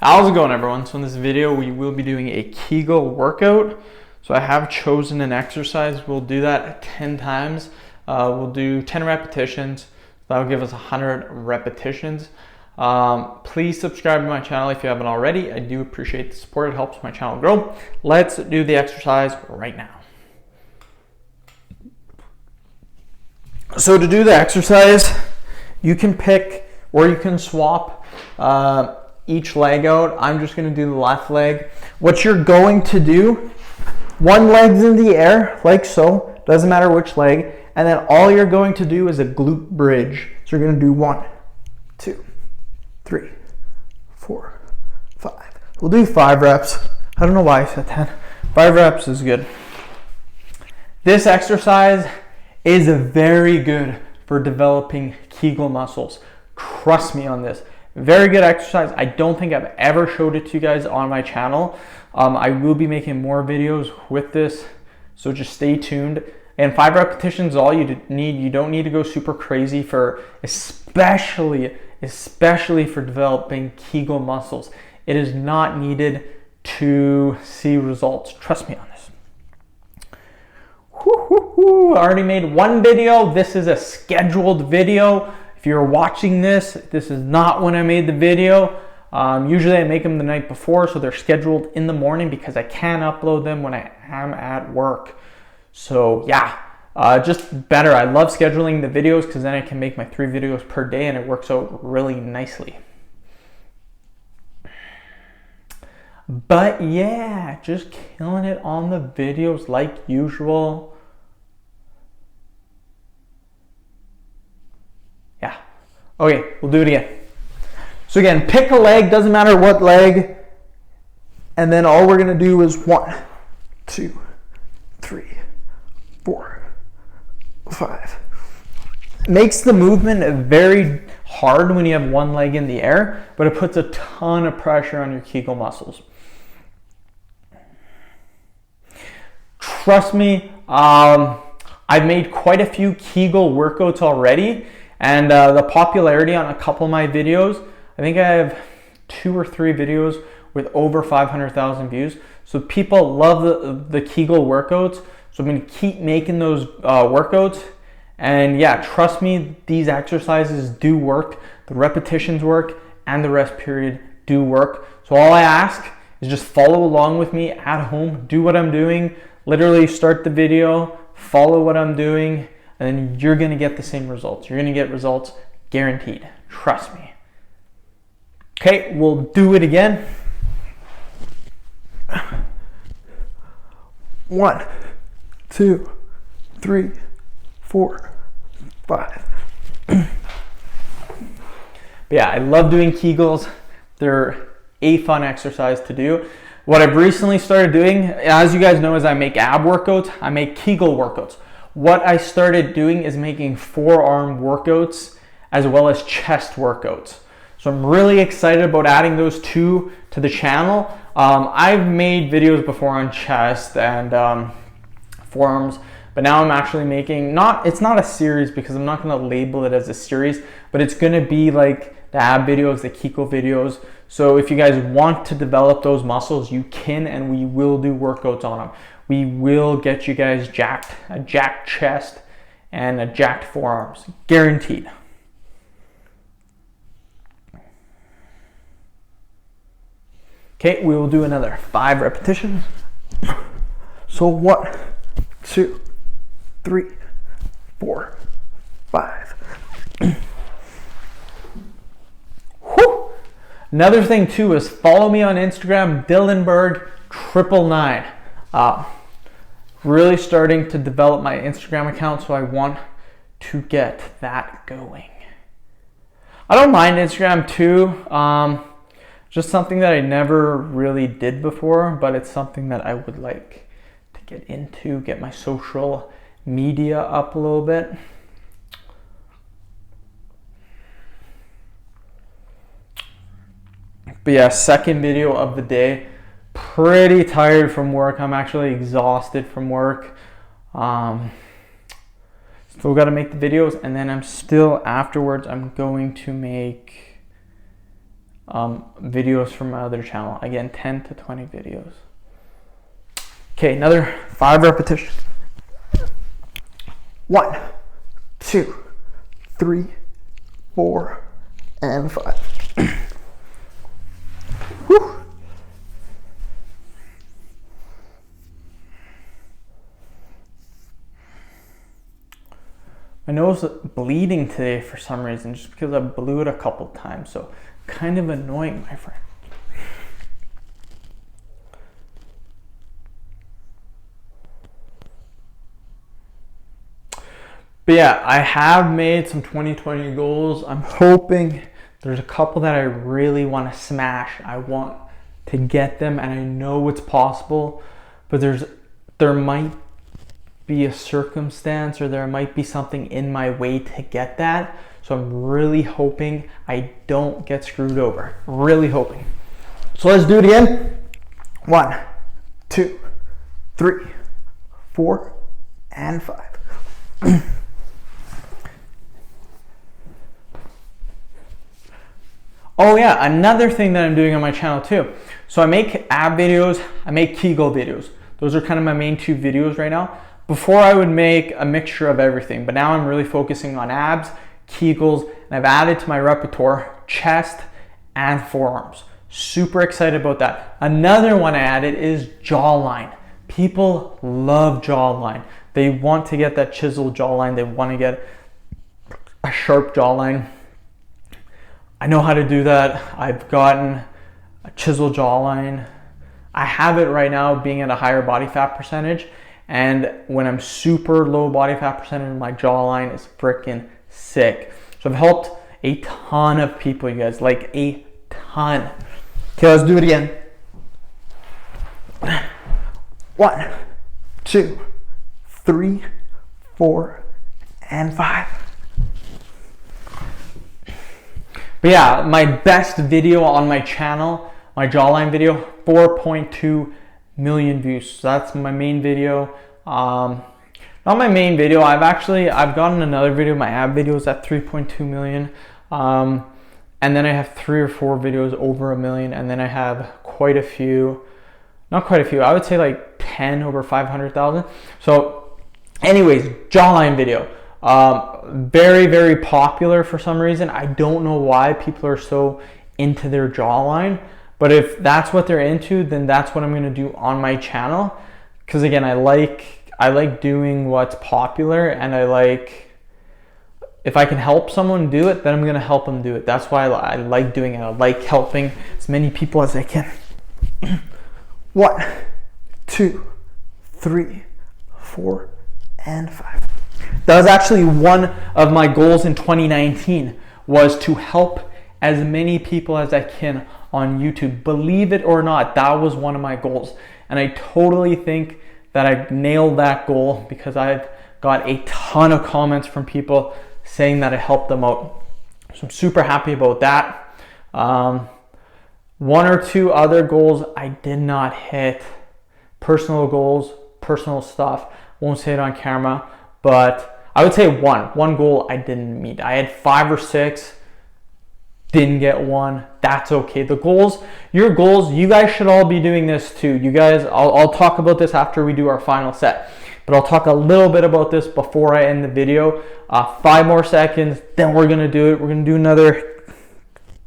How's it going, everyone? So in this video we will be doing a Kegel workout. So I have chosen an exercise. We'll do that 10 times. We'll do 10 repetitions. That'll give us 100 repetitions. Please subscribe to my channel if you haven't already. I do appreciate the support. It helps my channel grow. Let's do the exercise right now. So to do the exercise, you can pick or you can swap each leg out. I'm just going to do the left leg. What you're going to do, one leg's in the air like so, doesn't matter which leg, and then all you're going to do is a glute bridge. So you're going to do 1, 2, 3, 4, 5. We'll do 5 reps. I don't know why I said 10. 5 reps is good. This exercise is very good for developing Kegel muscles. Trust me on this. Very good exercise. I don't think I've ever showed it to you guys on my channel. I will be making more videos with this, so just stay tuned. And 5 repetitions is all you need. You don't need to go super crazy for, especially for developing Kegel muscles. It is not needed to see results. Trust me on this. I already made one video. This is a scheduled video. If you're watching this, this is not when I made the video. Usually I make them the night before, so they're scheduled in the morning because I can upload them when I am at work. So yeah, just better. I love scheduling the videos because then I can make my 3 videos per day and it works out really nicely. But yeah, just killing it on the videos like usual. Yeah. Okay, we'll do it again. So again, pick a leg, doesn't matter what leg. And then all we're gonna do is 1, 2, 3, 4, 5. It makes the movement very hard when you have one leg in the air, but it puts a ton of pressure on your Kegel muscles. Trust me, I've made quite a few Kegel workouts already, and the popularity on a couple of my videos, I think I have 2 or 3 videos with over 500,000 views. So people love the Kegel workouts. So I'm going to keep making those workouts. And yeah, trust me, these exercises do work. The repetitions work and the rest period do work. So all I ask is just follow along with me at home. Do what I'm doing. Literally start the video, follow what I'm doing, and then you're going to get the same results. You're going to get results guaranteed. Trust me. Okay, we'll do it again. 1, 2, 3, 4, 5. But yeah, I love doing Kegels. They're a fun exercise to do. What I've recently started doing, as you guys know, is I make ab workouts. I make Kegel workouts. What I started doing is making forearm workouts as well as chest workouts. So I'm really excited about adding those 2 to the channel. I've made videos before on chest and forearms, but now I'm actually making, it's not a series because I'm not gonna label it as a series, but it's gonna be like the ab videos, the Kegel videos. So if you guys want to develop those muscles, you can, and we will do workouts on them. We will get you guys jacked, a jacked chest and a jacked forearms, guaranteed. Okay, we will do another 5 repetitions. So 1, 2, 3, 4, 5. Whew. Another thing too is follow me on Instagram, Dillenberg999. Really starting to develop my Instagram account, so I want to get that going. I don't mind Instagram too. Just something that I never really did before, but it's something that I would like to get into, get my social media up a little bit. But yeah, second video of the day. Pretty tired from work. I'm actually exhausted from work. Still got to make the videos, and then I'm still afterwards I'm going to make videos from my other channel. Again, 10 to 20 videos. Okay, another 5 repetitions. 1, 2, 3, 4, and 5. Whew. My nose is bleeding today for some reason, just because I blew it a couple times, so kind of annoying, my friend. But yeah, I have made some 2020 goals. I'm hoping there's a couple that I really want to smash. I want to get them, and I know it's possible, but there might be a circumstance, or there might be something in my way to get that. So I'm really hoping I don't get screwed over. Really hoping. So let's do it again. 1, 2, 3, 4, and 5. Oh yeah, another thing that I'm doing on my channel too. So I make ab videos, I make Kegel videos. Those are kind of my main 2 videos right now. Before I would make a mixture of everything, but now I'm really focusing on abs, Kegels, and I've added to my repertoire chest and forearms. Super excited about that. Another one I added is jawline. People love jawline. They want to get that chiseled jawline. They want to get a sharp jawline. I know how to do that. I've gotten a chiseled jawline. I have it right now being at a higher body fat percentage. And when I'm super low body fat percentage, my jawline is freaking sick. So I've helped a ton of people, you guys, like a ton. Okay, let's do it again. 1, 2, 3, 4, and 5. But yeah, my best video on my channel, my jawline video, 4.2 million views. So that's my main video. Not my main video. I've gotten another video. My ab video is at 3.2 million. And then I have 3 or 4 videos over 1 million. And then I have quite a few, not quite a few, I would say like 10 over 500,000. So anyways, jawline video. Very, very popular for some reason. I don't know why people are so into their jawline. But if that's what they're into, then that's what I'm going to do on my channel. Because again, I like doing what's popular, and if I can help someone do it, then I'm going to help them do it. That's why I like doing it. I like helping as many people as I can. 1, 2, 3, 4, and 5. That was actually one of my goals in 2019, was to help as many people as I can on YouTube. Believe it or not, that was one of my goals. And I totally think that I nailed that goal, because I've got a ton of comments from people saying that I helped them out. So I'm super happy about that. 1 or 2 other goals I did not hit. Personal goals, personal stuff. Won't say it on camera, but I would say one goal I didn't meet. I had 5 or 6. Didn't get 1. That's okay. The goals, your goals, you guys should all be doing this too. You guys, I'll talk about this after we do our final set, but I'll talk a little bit about this before I end the video. 5 more seconds, then we're gonna do it. We're gonna do another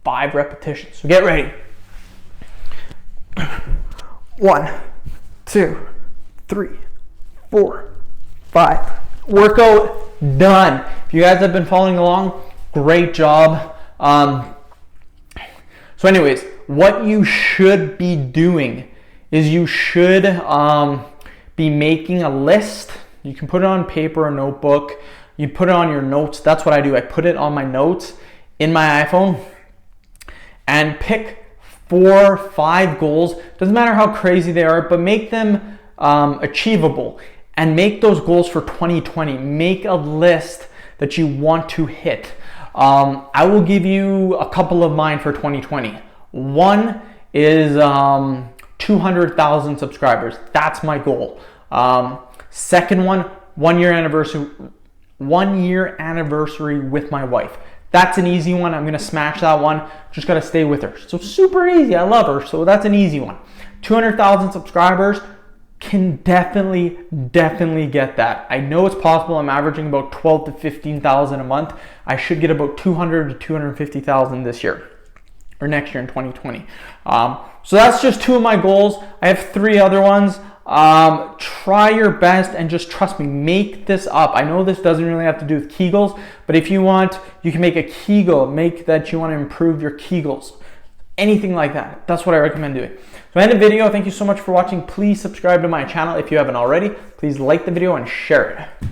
5 repetitions. So get ready. 1, 2, 3, 4, 5. Workout done. If you guys have been following along, great job. So anyways, what you should be doing is you should be making a list. You can put it on paper or notebook. You put it on your notes. That's what I do. I put it on my notes in my iPhone, and pick 4 or 5 goals. Doesn't matter how crazy they are, but make them achievable, and make those goals for 2020. Make a list that you want to hit. I will give you a couple of mine for 2020. One is 200,000 subscribers. That's my goal. Second one, 1 year anniversary with my wife. That's an easy one. I'm gonna smash that one. Just gotta stay with her. So super easy. I love her. So that's an easy one. 200,000 subscribers. Can definitely get that. I know it's possible. I'm averaging about 12 to 15,000 a month. I should get about 200 to 250,000 this year or next year in 2020. So that's just 2 of my goals. I have 3 other ones. Try your best and just trust me, make this up. I know this doesn't really have to do with Kegels, but if you want, you can make a Kegel, make that you want to improve your Kegels. Anything like that. That's what I recommend doing. So end the video. Thank you so much for watching. Please subscribe to my channel if you haven't already. Please like the video and share it.